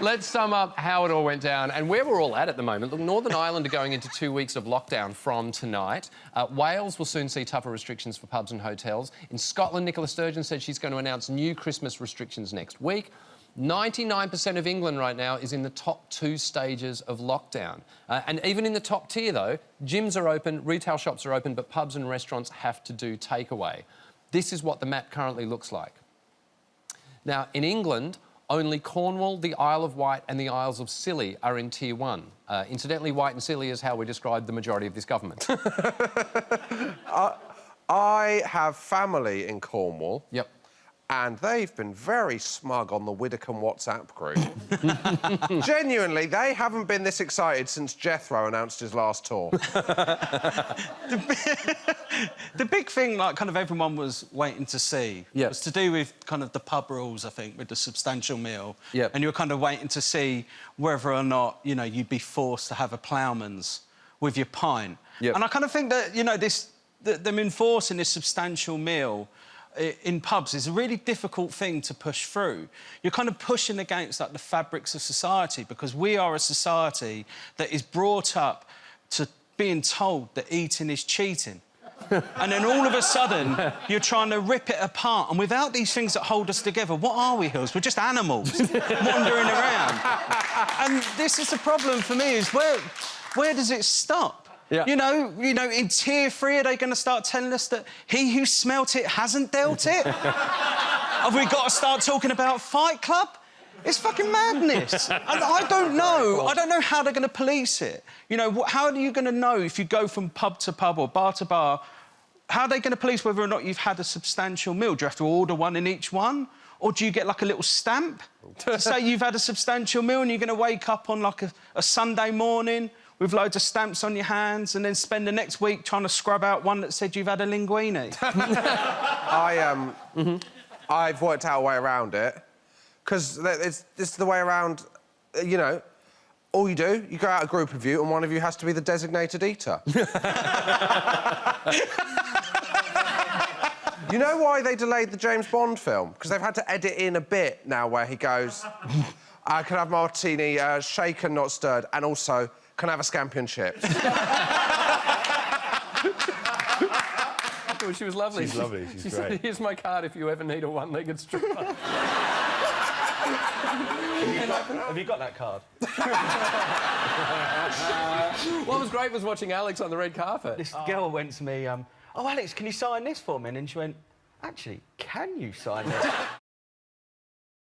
Let's sum up how it all went down and where we're all at the moment. Look, Northern Ireland are going into 2 weeks of lockdown from tonight. Wales will soon see tougher restrictions for pubs and hotels. In Scotland, Nicola Sturgeon said she's going to announce new Christmas restrictions next week. 99% of England right now is in the top 2 stages of lockdown. And even in the top tier, though, gyms are open, retail shops are open, but pubs and restaurants have to do takeaway. This is what the map currently looks like. Now, in England, only Cornwall, the Isle of Wight and the Isles of Scilly are in Tier 1. Incidentally, Wight and Scilly is how we describe the majority of this government. I have family in Cornwall. Yep. And they've been very smug on the Widdicombe WhatsApp group. Genuinely, they haven't been this excited since Jethro announced his last tour. The big thing, like, kind of everyone was waiting to see was to do with kind of the pub rules, I think, with the substantial meal. Yep. And you were kind of waiting to see whether or not, you know, you'd be forced to have a ploughman's with your pint. Yep. And I kind of think that, you know, them enforcing this substantial meal in pubs is a really difficult thing to push through. You're kind of pushing against, like, the fabrics of society, because we are a society that is brought up to being told that eating is cheating. And then all of a sudden, you're trying to rip it apart. And without these things that hold us together, what are we, Hills? We're just animals wandering around. And this is the problem for me, is where does it stop? Yeah. You know, in Tier 3, are they going to start telling us that he who smelt it hasn't dealt it? Have we got to start talking about Fight Club? It's fucking madness. And I don't know. I don't know how they're going to police it. You know, how are you going to know if you go from pub to pub or bar to bar? How are they going to police whether or not you've had a substantial meal? Do you have to order one in each one? Or do you get, like, a little stamp to say you've had a substantial meal, and you're going to wake up on, like, a Sunday morning with loads of stamps on your hands and then spend the next week trying to scrub out one that said you've had a linguine? I've worked out a way around it, because this is the way around, you know, all you do, you go out a group of you and one of you has to be the designated eater. You know why they delayed the James Bond film? Because they've had to edit in a bit now where he goes, I can have martini, shaken, not stirred, and also, can I have a scampi and chips? She was lovely. She's lovely, she's she great. Said, here's my card if you ever need a one-legged stripper. Have you got that card? What was great was watching Alex on the red carpet. This girl went to me, oh, Alex, can you sign this for me? And then she went, actually, can you sign this?